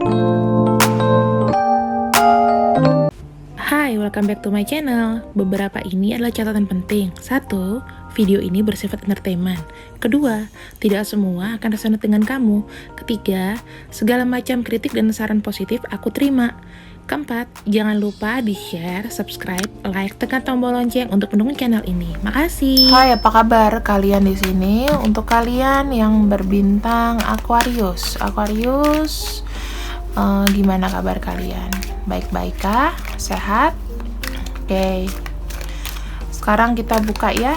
Hai, welcome back to my channel. Beberapa ini adalah catatan penting. 1. Video ini bersifat entertainment. 2. Tidak semua akan resonate dengan kamu. 3. Segala macam kritik dan saran positif aku terima. 4. Jangan lupa di-share, subscribe, like, tekan tombol lonceng untuk mendukung channel ini. Makasih. Hai, apa kabar kalian di sini? Untuk kalian yang berbintang Aquarius, gimana kabar kalian? Baik-baik kah? Sehat? Oke. Sekarang kita buka ya.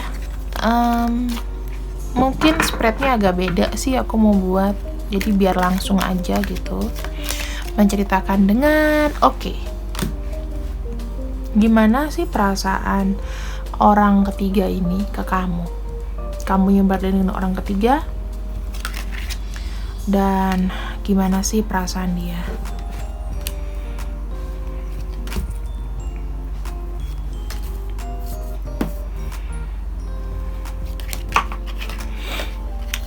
Mungkin spreadnya agak beda sih aku mau buat. Jadi biar langsung aja gitu. Menceritakan dengan oke. Gimana sih perasaan orang ketiga ini ke kamu? Kamu yang berada dengan orang ketiga? Dan gimana sih perasaan dia?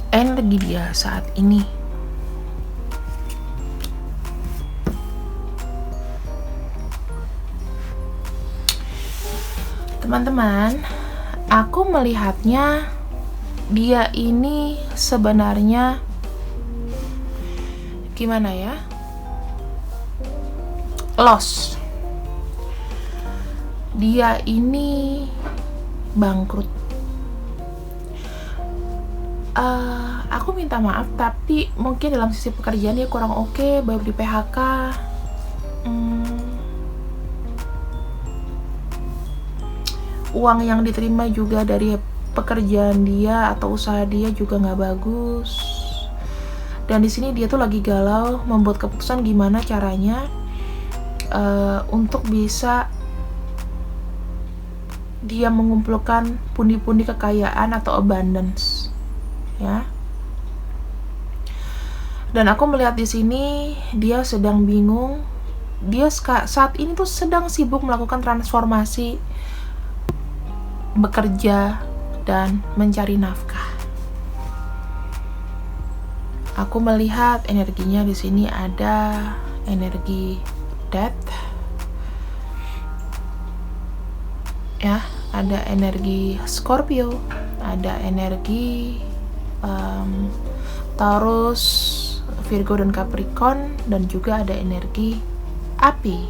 Energi dia saat ini. Teman-teman, aku melihatnya dia ini sebenarnya gimana ya? Loss. Dia ini bangkrut. Aku minta maaf, tapi mungkin dalam sisi pekerjaan dia kurang oke, baru di PHK. Uang yang diterima juga dari pekerjaan dia atau usaha dia juga nggak bagus. Dan di sini dia tuh lagi galau, membuat keputusan gimana caranya untuk bisa dia mengumpulkan pundi-pundi kekayaan atau abundance, ya. Dan aku melihat di sini dia sedang bingung. Dia saat ini tuh sedang sibuk melakukan transformasi, bekerja dan mencari nafkah. Aku melihat energinya di sini ada energi death, ya, ada energi Scorpio, ada energi Taurus, Virgo dan Capricorn, dan juga ada energi api,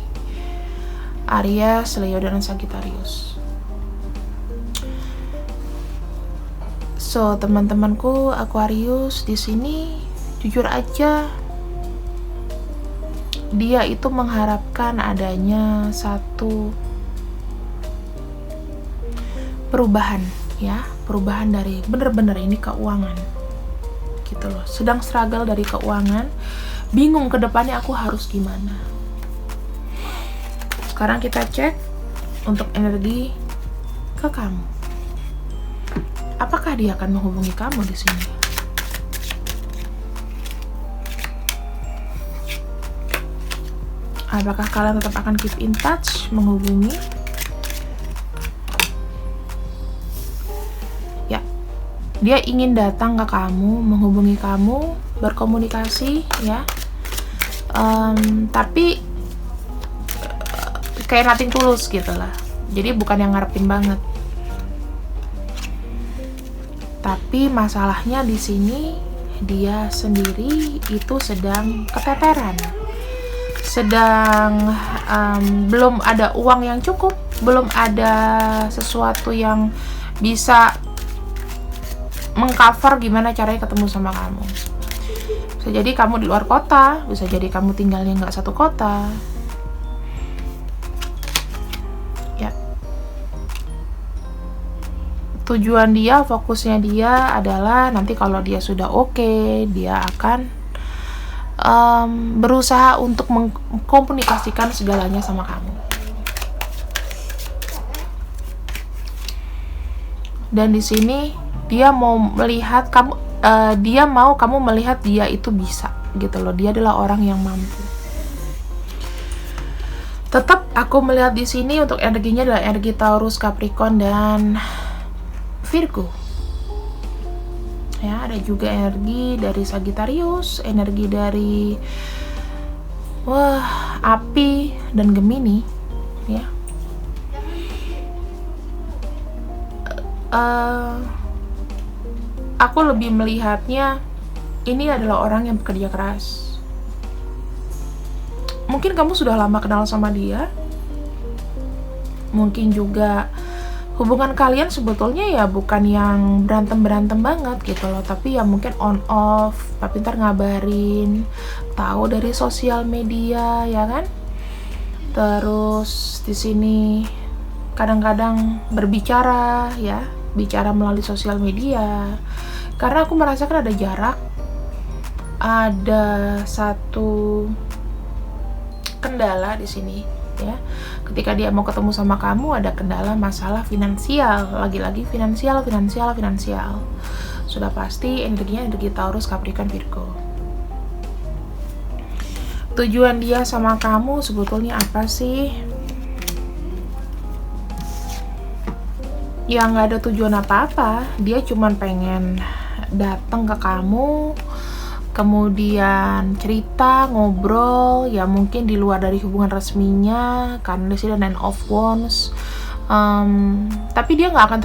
Aries, Leo dan Sagittarius. So, teman-temanku Aquarius, di sini jujur aja dia itu mengharapkan adanya satu perubahan, ya, perubahan dari bener-bener ini keuangan gitu loh. Sedang struggle dari keuangan, bingung ke depannya aku harus gimana. Sekarang kita cek untuk energi ke kamu. Apakah dia akan menghubungi kamu di sini? Apakah kalian tetap akan keep in touch, menghubungi? Ya, dia ingin datang ke kamu, menghubungi kamu, berkomunikasi, ya. Tapi kayak nothing tulus gitu lah. Jadi bukan yang ngarepin banget. Tapi masalahnya di sini dia sendiri itu sedang keteteran, sedang belum ada uang yang cukup, belum ada sesuatu yang bisa mengcover gimana caranya ketemu sama kamu. Bisa jadi kamu di luar kota, bisa jadi kamu tinggalnya nggak satu kota. Ya. Tujuan dia, fokusnya dia adalah nanti kalau dia sudah oke, dia akan berusaha untuk mengkomunikasikan segalanya sama kamu. Dan di sini dia mau melihat kamu, dia mau kamu melihat dia itu bisa gitu loh. Dia adalah orang yang mampu. Tetap aku melihat di sini untuk energinya adalah energi Taurus, Capricorn dan Virgo. Ya, ada juga energi dari Sagittarius, energi dari Wah, Api dan Gemini ya. Aku lebih melihatnya ini adalah orang yang bekerja keras. Mungkin kamu sudah lama kenal sama dia. Mungkin juga hubungan kalian sebetulnya ya bukan yang berantem-berantem banget gitu loh, tapi ya mungkin on off, tapi ntar ngabarin, tahu dari sosial media ya kan. Terus di sini kadang-kadang berbicara ya, bicara melalui sosial media. Karena aku merasakan ada jarak, ada satu kendala di sini ya. Ketika dia mau ketemu sama kamu ada kendala masalah finansial, lagi-lagi finansial. Sudah pasti energinya energi Taurus, Capricorn, Virgo. Tujuan dia sama kamu sebetulnya apa sih? Ya nggak ada tujuan apa-apa, dia cuman pengen datang ke kamu, kemudian cerita, ngobrol, ya mungkin di luar dari hubungan resminya, karena di sini ada Nine of Wands. Tapi dia nggak akan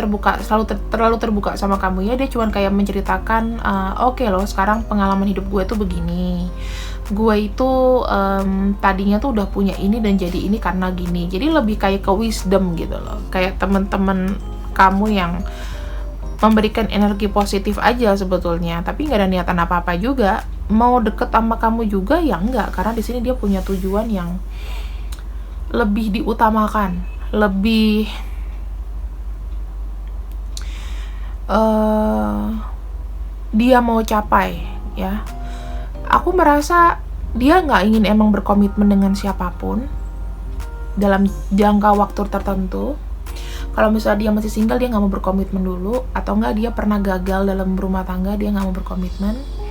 terlalu terbuka sama kamu ya. Dia cuma kayak menceritakan, oke loh, sekarang pengalaman hidup gue tuh begini. Gue itu tadinya tuh udah punya ini dan jadi ini karena gini. Jadi lebih kayak ke wisdom gitu loh, kayak temen-temen kamu yang memberikan energi positif aja sebetulnya, tapi nggak ada niatan apa-apa juga. Mau deket sama kamu juga ya enggak, karena di sini dia punya tujuan yang lebih diutamakan, lebih dia mau capai ya. Aku merasa dia nggak ingin emang berkomitmen dengan siapapun dalam jangka waktu tertentu. Kalau misalnya dia masih single, dia nggak mau berkomitmen dulu, atau nggak dia pernah gagal dalam berumah tangga, dia nggak mau berkomitmen.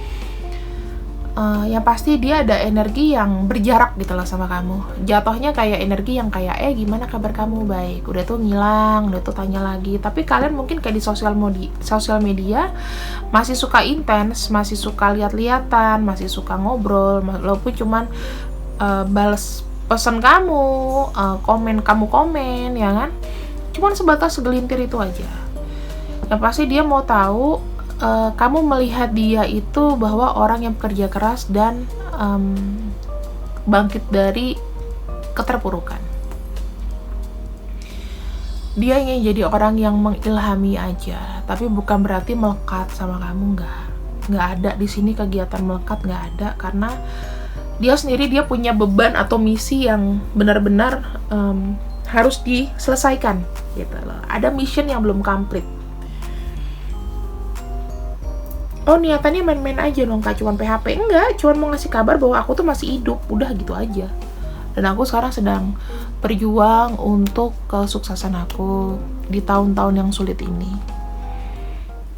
Yang pasti dia ada energi yang berjarak gitu loh sama kamu. Jatuhnya kayak energi yang kayak, gimana kabar kamu, baik, udah tuh ngilang, udah tuh tanya lagi. Tapi kalian mungkin kayak di sosial media masih suka intens, masih suka lihat-lihatan, masih suka ngobrol, walaupun cuman bales pesan kamu, kamu komen ya kan. Cuman sebatas segelintir itu aja. Yang pasti dia mau tahu kamu melihat dia itu bahwa orang yang bekerja keras dan bangkit dari keterpurukan. Dia ingin jadi orang yang mengilhami aja, tapi bukan berarti melekat sama kamu, nggak ada di sini kegiatan melekat, nggak ada, karena dia sendiri dia punya beban atau misi yang benar-benar harus diselesaikan gitu loh. Ada mission yang belum complete. Oh, niatannya main-main aja dong, Kak, cuman PHP. Enggak, cuman mau ngasih kabar bahwa aku tuh masih hidup, udah gitu aja. Dan aku sekarang sedang berjuang untuk kesuksesan aku di tahun-tahun yang sulit ini.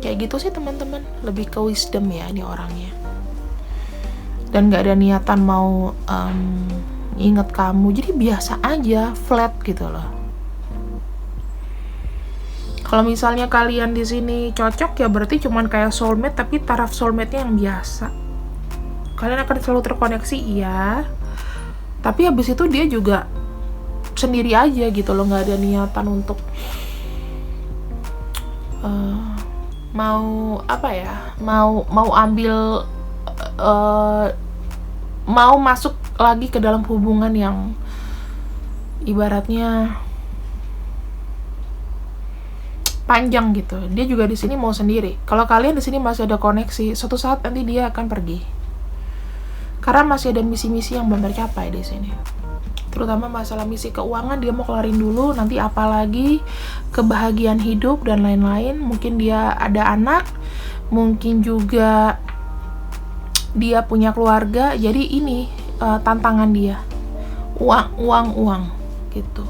Kayak gitu sih teman-teman, lebih ke wisdom ya ini orangnya. Dan gak ada niatan mau inget kamu, jadi biasa aja, flat gitu loh. Kalau misalnya kalian di sini cocok ya berarti cuman kayak soulmate, tapi taraf soulmate-nya yang biasa. Kalian akan selalu terkoneksi, iya. Tapi habis itu dia juga sendiri aja gitu loh, nggak ada niatan untuk mau apa ya, mau ambil mau masuk lagi ke dalam hubungan yang ibaratnya panjang gitu. Dia juga di sini mau sendiri. Kalau kalian di sini masih ada koneksi, suatu saat nanti dia akan pergi. Karena masih ada misi-misi yang belum tercapai di sini. Terutama masalah misi keuangan dia mau kelarin dulu, nanti apalagi kebahagiaan hidup dan lain-lain. Mungkin dia ada anak, mungkin juga dia punya keluarga. Jadi ini tantangan dia. Uang gitu.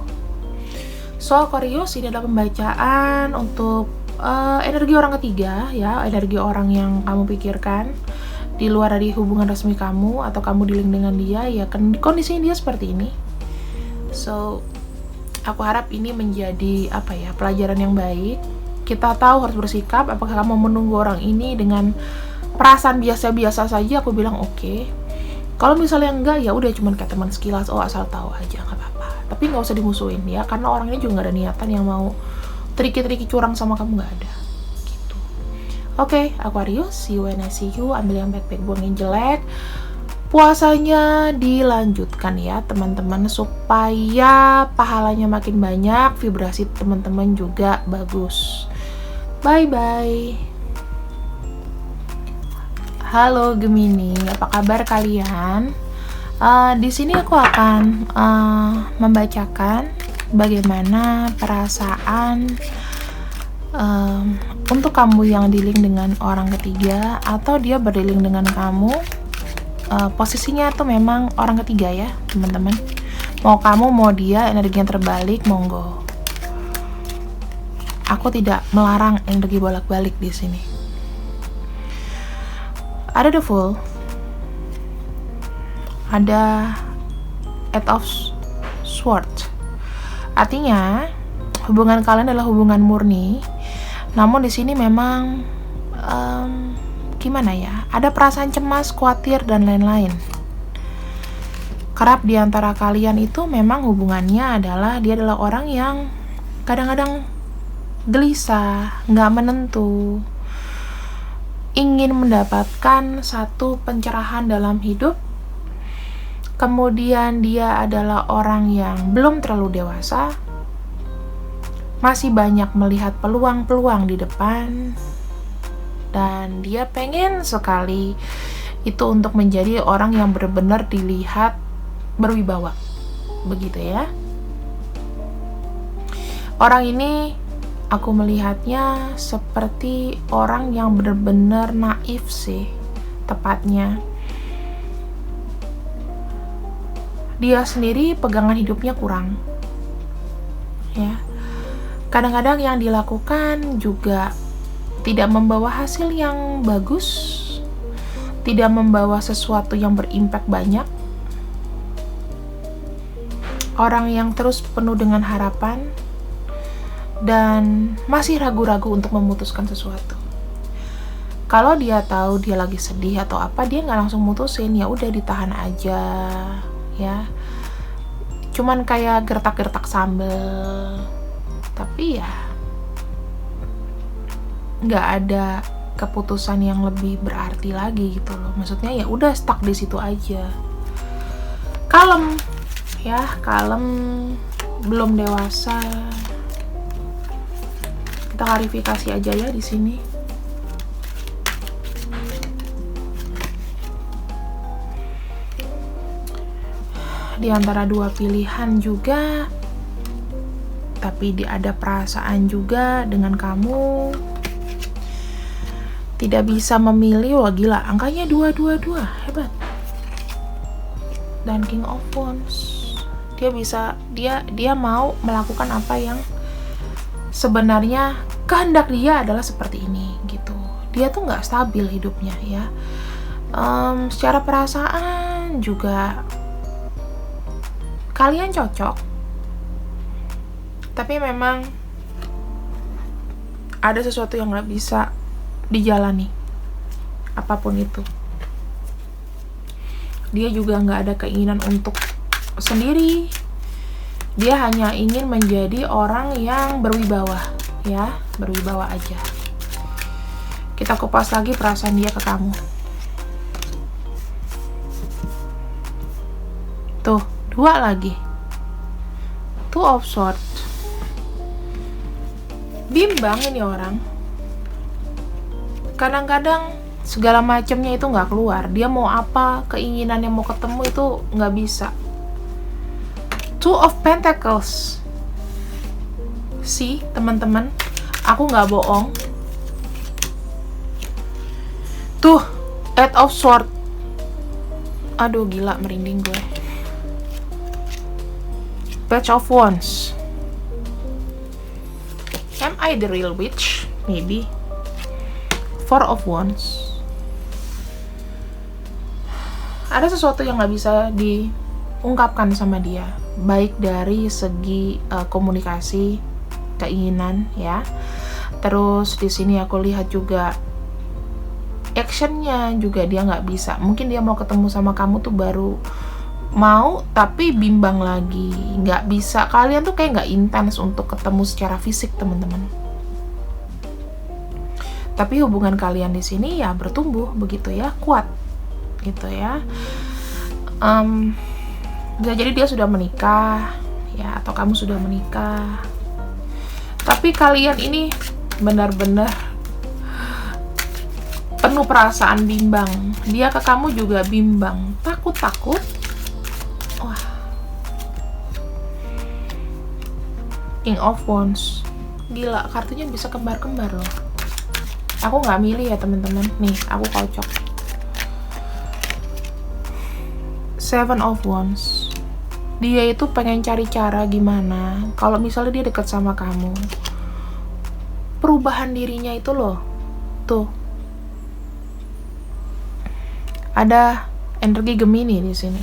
So, Aquarius, ini adalah pembacaan untuk energi orang ketiga ya, energi orang yang kamu pikirkan di luar dari hubungan resmi kamu atau kamu dealing dengan dia ya, kondisinya dia seperti ini. So, aku harap ini menjadi pelajaran yang baik. Kita tahu harus bersikap. Apakah kamu menunggu orang ini dengan perasaan biasa-biasa saja? Aku bilang oke. Kalau misalnya enggak, ya udah cuman kayak teman sekilas, oh asal tahu aja, nggak apa-apa. Tapi nggak usah dimusuhin ya, karena orang ini juga nggak ada niatan yang mau triki-triki curang sama kamu, nggak ada. Gitu. Oke, Aquarius, see you when I see you. Ambil yang baik-baik, buang yang jelek. Puasanya dilanjutkan ya teman-teman, supaya pahalanya makin banyak, vibrasi teman-teman juga bagus. Bye-bye. Halo Gemini, apa kabar kalian? Di sini aku akan membacakan bagaimana perasaan untuk kamu yang dealing dengan orang ketiga atau dia berdealing dengan kamu. Posisinya tuh memang orang ketiga ya teman-teman. Mau kamu mau dia, energi yang terbalik monggo. Aku tidak melarang energi bolak-balik di sini. Ada the Fool, ada Eight of Swords. Artinya hubungan kalian adalah hubungan murni. Namun di sini memang gimana ya? Ada perasaan cemas, khawatir dan lain-lain. Kerap di antara kalian itu memang hubungannya adalah dia adalah orang yang kadang-kadang gelisah, nggak menentu, ingin mendapatkan satu pencerahan dalam hidup. Kemudian dia adalah orang yang belum terlalu dewasa, masih banyak melihat peluang-peluang di depan, dan dia pengen sekali itu untuk menjadi orang yang benar-benar dilihat berwibawa. Begitu ya. Orang ini aku melihatnya seperti orang yang benar-benar naif sih, tepatnya. Dia sendiri pegangan hidupnya kurang. Ya. Kadang-kadang yang dilakukan juga tidak membawa hasil yang bagus, tidak membawa sesuatu yang berimpact banyak. Orang yang terus penuh dengan harapan dan masih ragu-ragu untuk memutuskan sesuatu. Kalau dia tahu dia lagi sedih atau apa, dia nggak langsung mutusin, ya udah ditahan aja, ya. Cuman kayak gertak-gertak sambel, tapi ya nggak ada keputusan yang lebih berarti lagi gitu loh. Maksudnya ya udah stuck di situ aja. Kalem, ya kalem, belum dewasa. Kita klarifikasi aja ya di sini. Di antara dua pilihan juga, tapi ada perasaan juga dengan kamu. Tidak bisa memilih, wah gila, angkanya 222, hebat. Dan King of Wands, dia mau melakukan apa yang sebenarnya kehendak dia adalah seperti ini gitu. Dia tuh nggak stabil hidupnya ya. Secara perasaan juga kalian cocok, tapi memang ada sesuatu yang nggak bisa dijalani, apapun itu. Dia juga nggak ada keinginan untuk sendiri. Dia hanya ingin menjadi orang yang berwibawa, ya, berwibawa aja. Kita kupas lagi perasaan dia ke kamu. Tuh, 2 lagi. Two of Swords. Bimbang ini orang. Kadang-kadang segala macamnya itu nggak keluar. Dia mau apa, keinginannya mau ketemu itu nggak bisa. Two of Pentacles. See, teman-teman, aku nggak bohong. Tuh, Eight of Swords. Aduh, gila, merinding gue. Page of Wands. Am I the real witch? Maybe. Four of Wands. Ada sesuatu yang nggak bisa diungkapkan sama dia, baik dari segi komunikasi, keinginan, ya. Terus di sini aku lihat juga actionnya juga dia nggak bisa. Mungkin dia mau ketemu sama kamu tuh baru mau, tapi bimbang lagi, nggak bisa. Kalian tuh kayak nggak intens untuk ketemu secara fisik, teman-teman. Tapi hubungan kalian di sini ya bertumbuh begitu ya, kuat gitu ya. Bisa jadi dia sudah menikah ya, atau kamu sudah menikah. Tapi kalian ini benar-benar penuh perasaan bimbang. Dia ke kamu juga bimbang, takut-takut. Wah. King of Wands. Gila, kartunya bisa kembar-kembar loh. Aku nggak milih ya teman-teman. Nih, aku kocok. Seven of Wands. Dia itu pengen cari cara gimana kalau misalnya dia dekat sama kamu. Perubahan dirinya itu loh. Tuh. Ada energi Gemini di sini.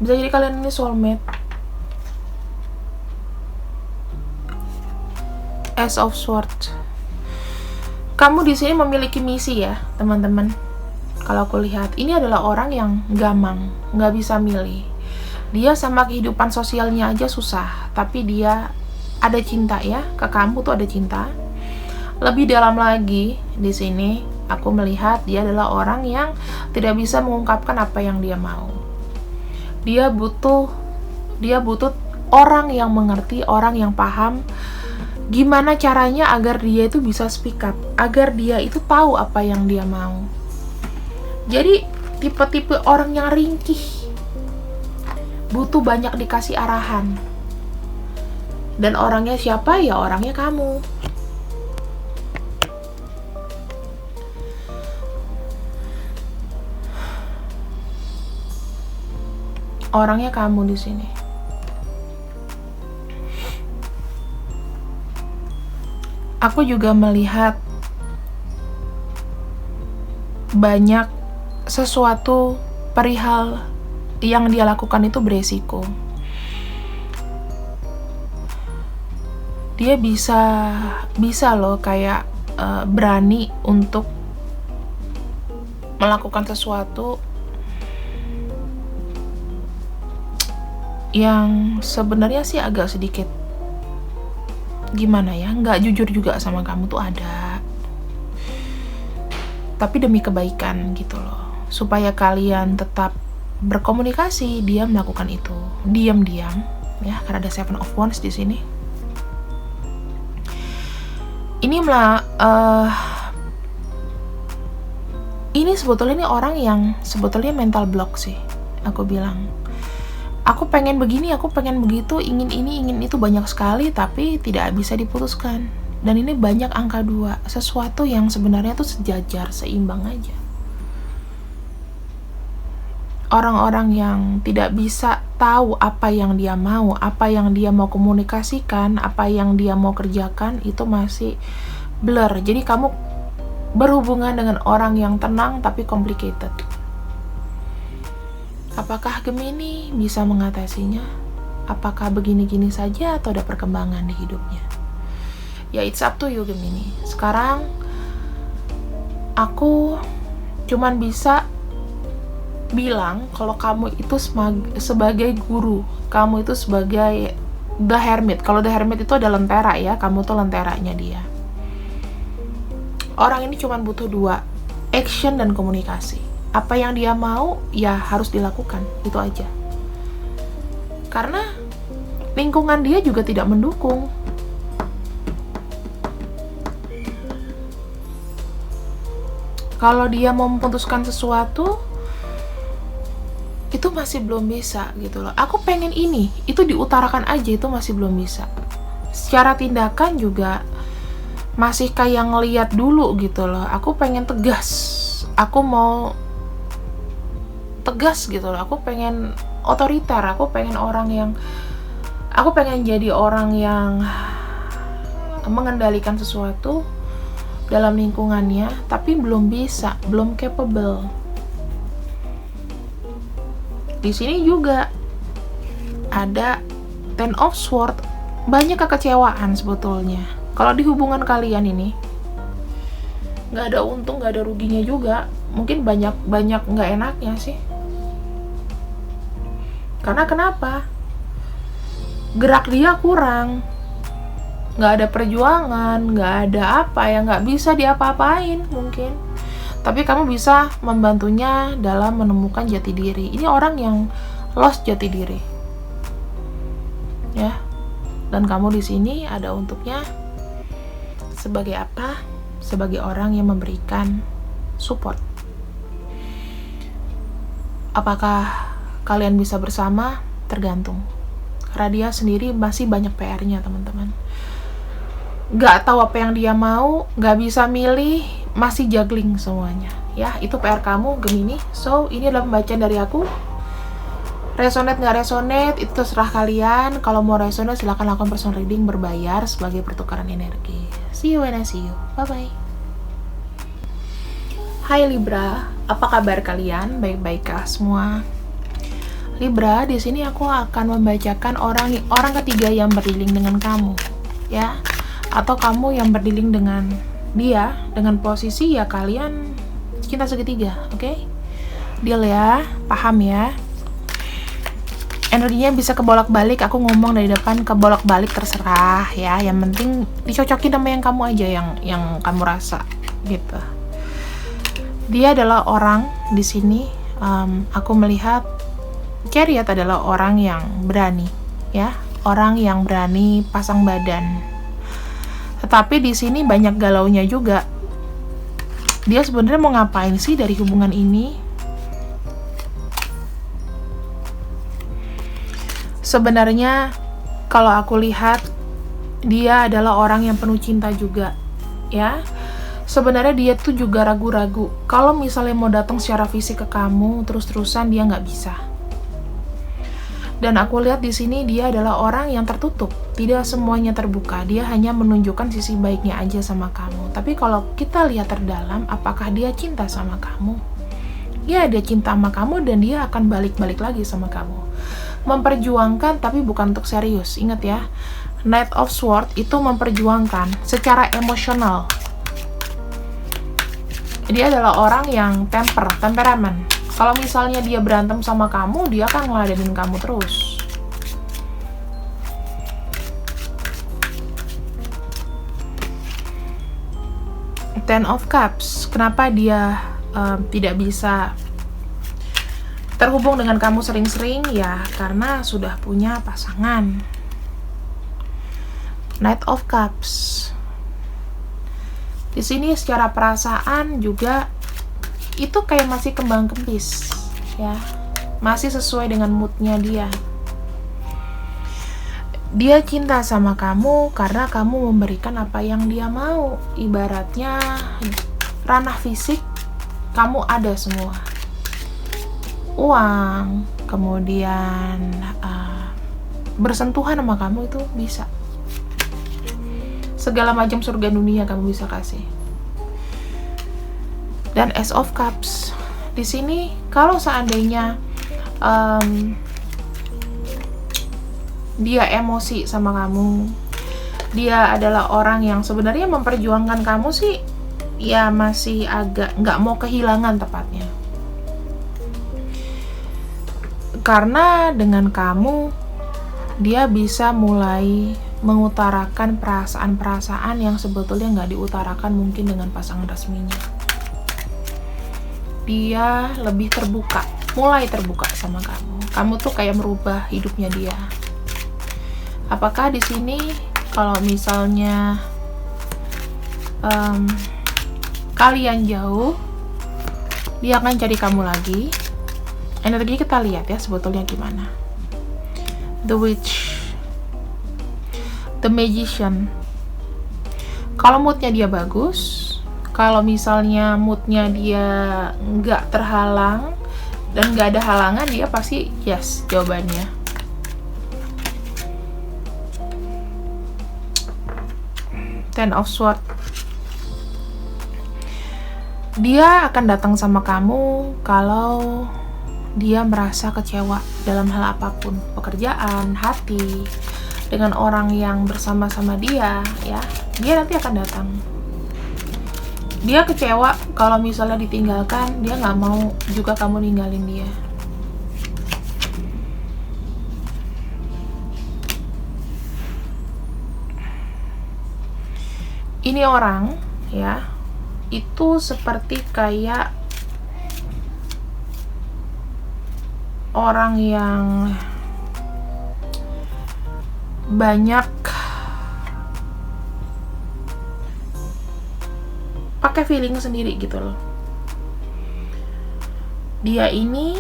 Bisa jadi kalian ini soulmate. Ace of Swords. Kamu di sini memiliki misi ya, teman-teman. Kalau aku lihat, ini adalah orang yang gamang, nggak bisa milih. Dia sama kehidupan sosialnya aja susah, tapi dia ada cinta ya, ke kamu tuh ada cinta. Lebih dalam lagi di sini, aku melihat dia adalah orang yang tidak bisa mengungkapkan apa yang dia mau. Dia butuh orang yang mengerti, orang yang paham gimana caranya agar dia itu bisa speak up, agar dia itu tahu apa yang dia mau. Jadi tipe-tipe orang yang ringkih, butuh banyak dikasih arahan. Dan orangnya siapa? Ya orangnya kamu. Orangnya kamu di sini. Aku juga melihat banyak sesuatu perihal yang dia lakukan itu beresiko. Dia bisa loh kayak berani untuk melakukan sesuatu yang sebenarnya sih agak sedikit gimana ya, nggak jujur juga sama kamu tuh ada. Tapi demi kebaikan gitu loh, supaya kalian tetap berkomunikasi, dia melakukan itu diam-diam ya, karena ada Seven of Wands di sini. Ini sebetulnya ini orang yang sebetulnya mental block sih, aku bilang. Aku pengen begini, aku pengen begitu, ingin ini, ingin itu banyak sekali, tapi tidak bisa diputuskan. Dan ini banyak angka 2, sesuatu yang sebenarnya tuh sejajar, seimbang aja. Orang-orang yang tidak bisa tahu apa yang dia mau, apa yang dia mau komunikasikan, apa yang dia mau kerjakan, itu masih blur. Jadi kamu berhubungan dengan orang yang tenang tapi complicated. Apakah Gemini bisa mengatasinya? Apakah begini-gini saja atau ada perkembangan di hidupnya? Ya, it's up to you Gemini. Sekarang aku cuman bisa bilang kalau kamu itu sebagai guru, kamu itu sebagai The Hermit. Kalau The Hermit itu ada lentera ya, kamu tuh lenteranya dia. Orang ini cuman butuh 2, action dan komunikasi. Apa yang dia mau ya harus dilakukan, itu aja. Karena lingkungan dia juga tidak mendukung. Kalau dia mau memutuskan sesuatu, itu masih belum bisa gitu loh. Aku pengen ini, itu diutarakan aja, itu masih belum bisa. Secara tindakan juga masih kayak ngeliat dulu gitu loh. Aku pengen tegas, aku mau tegas gitu loh. Aku pengen otoriter, aku pengen jadi orang yang mengendalikan sesuatu dalam lingkungannya, tapi belum bisa, belum capable. Di sini juga ada Ten of Swords, banyak kekecewaan sebetulnya. Kalau di hubungan kalian ini, nggak ada untung, nggak ada ruginya juga. Mungkin banyak nggak enaknya sih. Karena kenapa? Gerak dia kurang, nggak ada perjuangan, nggak ada apa yang nggak bisa diapa-apain mungkin. Tapi kamu bisa membantunya dalam menemukan jati diri. Ini orang yang lost jati diri, ya. Dan kamu di sini ada untuknya sebagai apa? Sebagai orang yang memberikan support. Apakah kalian bisa bersama? Tergantung. Karena dia sendiri masih banyak PR-nya, teman-teman. Gak tahu apa yang dia mau, gak bisa milih, masih juggling semuanya. Ya, itu PR kamu, Gemini. So, ini adalah pembacaan dari aku. Resonate nggak resonate, itu terserah kalian. Kalau mau resonate, silahkan lakukan personal reading berbayar sebagai pertukaran energi. See you when I see you. Bye-bye. Hai Libra, apa kabar kalian? Baik-baik kah semua? Libra, di sini aku akan membacakan orang ketiga yang berdealing dengan kamu, ya. Atau kamu yang berdealing dengan dia, dengan posisi ya kalian cinta segitiga, oke? Deal ya, paham ya? Energinya bisa kebolak-balik, aku ngomong dari depan kebolak-balik terserah ya. Yang penting dicocokin sama yang kamu aja, yang kamu rasa gitu. Dia adalah orang di sini. Aku melihat Chariot adalah orang yang berani, ya, orang yang berani pasang badan. Tetapi di sini banyak galaunya juga. Dia sebenarnya mau ngapain sih dari hubungan ini? Sebenarnya kalau aku lihat dia adalah orang yang penuh cinta juga, ya. Sebenarnya dia tuh juga ragu-ragu. Kalau misalnya mau datang secara fisik ke kamu terus-terusan, dia nggak bisa. Dan aku lihat di sini dia adalah orang yang tertutup, tidak semuanya terbuka. Dia hanya menunjukkan sisi baiknya aja sama kamu. Tapi kalau kita lihat terdalam, apakah dia cinta sama kamu? Ya, dia cinta sama kamu dan dia akan balik-balik lagi sama kamu. Memperjuangkan tapi bukan untuk serius. Ingat ya, Knight of Swords itu memperjuangkan secara emosional. Dia adalah orang yang temperamen. Kalau misalnya dia berantem sama kamu, dia akan ngeladenin kamu terus. Ten of Cups. Kenapa dia tidak bisa terhubung dengan kamu sering-sering? Ya, karena sudah punya pasangan. Knight of Cups. Di sini secara perasaan juga itu kayak masih kembang kempis, ya, masih sesuai dengan moodnya dia. Dia cinta sama kamu karena kamu memberikan apa yang dia mau. Ibaratnya ranah fisik kamu ada semua, uang, kemudian bersentuhan sama kamu itu bisa. Segala macam surga dunia kamu bisa kasih. Dan Ace of Cups. Di sini kalau seandainya dia emosi sama kamu, dia adalah orang yang sebenarnya memperjuangkan kamu sih, ya masih agak nggak mau kehilangan tepatnya. Karena dengan kamu, dia bisa mulai mengutarakan perasaan-perasaan yang sebetulnya nggak diutarakan mungkin dengan pasangan resminya. Dia lebih terbuka, mulai terbuka sama kamu. Kamu tuh kayak merubah hidupnya dia. Apakah di sini kalau misalnya kalian jauh, dia akan cari kamu lagi? Energi kita lihat ya sebetulnya gimana. The Witch, The Magician. Kalau moodnya dia bagus, kalau misalnya moodnya dia nggak terhalang dan nggak ada halangan, dia pasti yes jawabannya. Ten of Swords. Dia akan datang sama kamu kalau dia merasa kecewa dalam hal apapun, pekerjaan, hati, dengan orang yang bersama-sama dia, ya, dia nanti akan datang. Dia kecewa kalau misalnya ditinggalkan, dia nggak mau juga kamu ninggalin dia. Ini orang ya, itu seperti kayak orang yang banyak pakai feeling sendiri gitu loh. Dia ini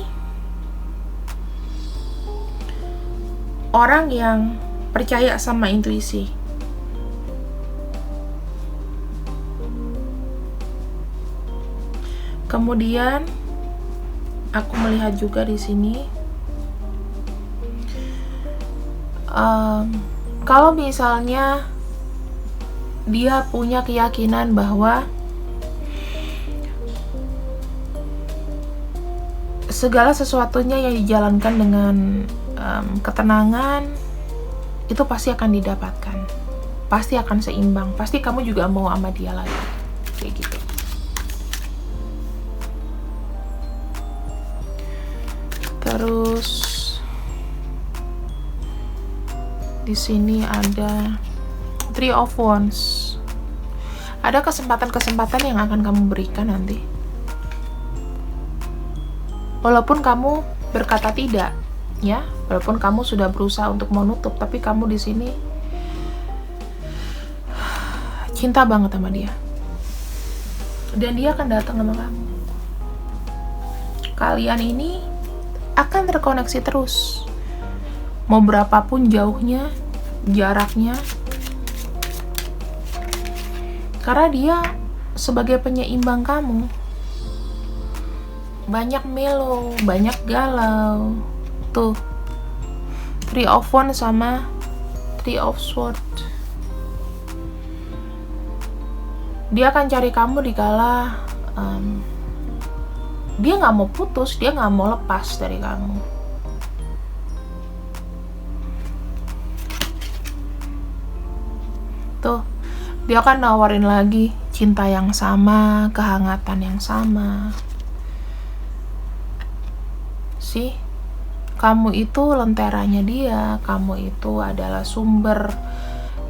orang yang percaya sama intuisi. Kemudian aku melihat juga di sini kalau misalnya dia punya keyakinan bahwa segala sesuatunya yang dijalankan dengan ketenangan itu pasti akan didapatkan, pasti akan seimbang, pasti kamu juga mau sama dia lagi, kayak gitu. Terus di sini ada Three of Wands. Ada kesempatan-kesempatan yang akan kamu berikan nanti. Walaupun kamu berkata tidak, ya, walaupun kamu sudah berusaha untuk menutup, tapi kamu di sini cinta banget sama dia. Dan dia akan datang sama kamu. Kalian ini akan terkoneksi terus. Mau berapapun jauhnya, jaraknya. Karena dia sebagai penyeimbang kamu. Banyak melo, banyak galau. Tuh. Three of Wands sama Three of Swords. Dia akan cari kamu dikala dia nggak mau putus, dia nggak mau lepas dari kamu. Tuh, dia akan nawarin lagi cinta yang sama, kehangatan yang sama. Sih, kamu itu lenteranya dia, kamu itu adalah sumber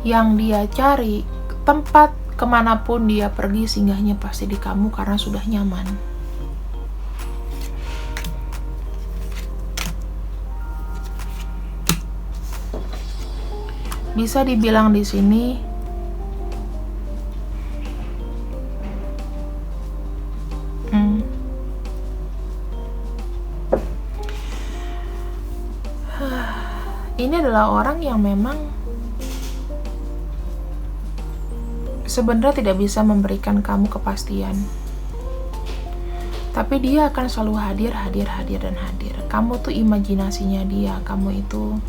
yang dia cari. Tempat kemanapun dia pergi, singgahnya pasti di kamu karena sudah nyaman. Bisa dibilang di sini ini adalah orang yang memang sebenarnya tidak bisa memberikan kamu kepastian. Tapi dia akan selalu hadir. Kamu tuh imajinasinya dia, kamu itu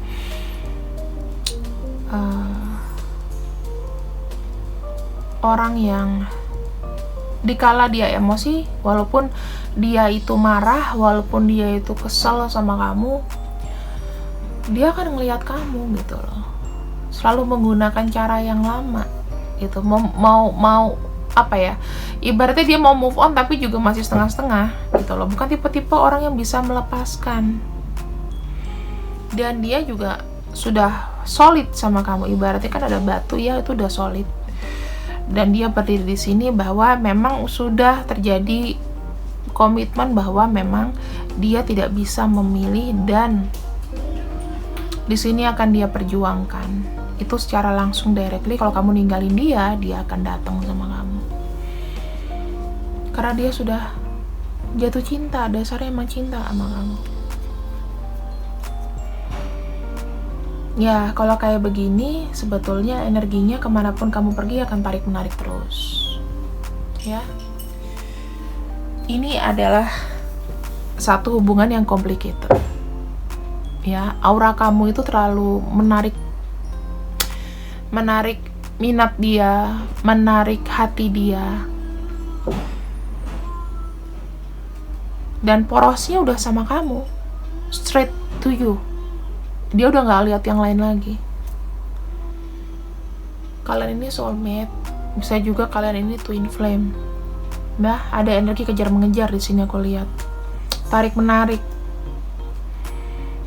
orang yang dikala dia emosi, walaupun dia itu marah, walaupun dia itu kesel sama kamu, dia akan ngelihat kamu gitu loh, selalu menggunakan cara yang lama gitu, mau apa ya, ibaratnya dia mau move on tapi juga masih setengah-setengah gitu loh, bukan tipe-tipe orang yang bisa melepaskan. Dan dia juga sudah solid sama kamu, ibaratnya kan ada batu ya, itu udah solid. Dan dia berdiri di sini bahwa memang sudah terjadi komitmen bahwa memang dia tidak bisa memilih, dan di sini akan dia perjuangkan itu secara langsung directly. Kalau kamu ninggalin dia, dia akan datang sama kamu karena dia sudah jatuh cinta, dasarnya emang cinta sama kamu. Ya, kalau kayak begini, sebetulnya energinya kemanapun kamu pergi akan tarik-menarik terus. Ya, ini adalah satu hubungan yang complicated. Ya, aura kamu itu terlalu menarik minat dia, menarik hati dia. Dan porosnya udah sama kamu, straight to you. Dia udah gak lihat yang lain lagi. Kalian ini soulmate, bisa juga kalian ini twin flame. Nah, ada energi kejar mengejar di sini aku lihat. Tarik menarik.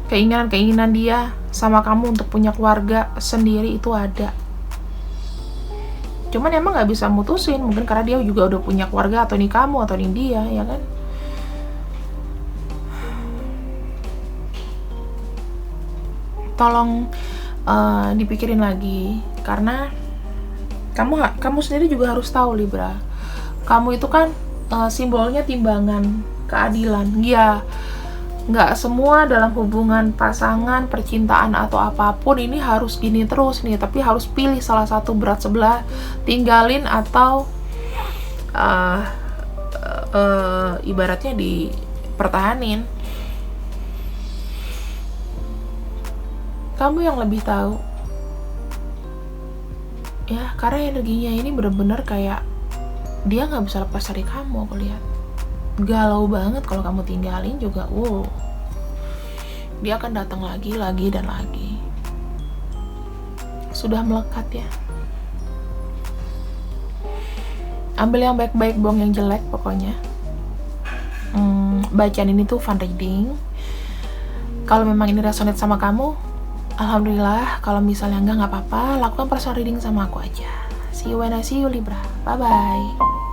Keinginan dia sama kamu untuk punya keluarga sendiri itu ada. Cuman emang nggak bisa mutusin, mungkin karena dia juga udah punya keluarga, atau ini kamu atau ini dia, ya kan? Tolong dipikirin lagi, karena kamu sendiri juga harus tahu, Libra. Kamu itu kan simbolnya timbangan, keadilan. Ya, nggak semua dalam hubungan pasangan, percintaan atau apapun ini harus gini terus nih, tapi harus pilih salah satu berat sebelah, tinggalin atau ibaratnya dipertahanin. Kamu yang lebih tahu. Ya, karena energinya ini bener-bener kayak dia nggak bisa lepas dari kamu, aku lihat. Galau banget kalau kamu tinggalin juga. Dia akan datang lagi dan lagi. Sudah melekat ya. Ambil yang baik-baik, buang yang jelek pokoknya. Bacaan ini tuh fun reading. Kalau memang ini resonate sama kamu, alhamdulillah. Kalau misalnya nggak apa-apa, lakukan personal reading sama aku aja. See you when I see you, Libra. Bye-bye.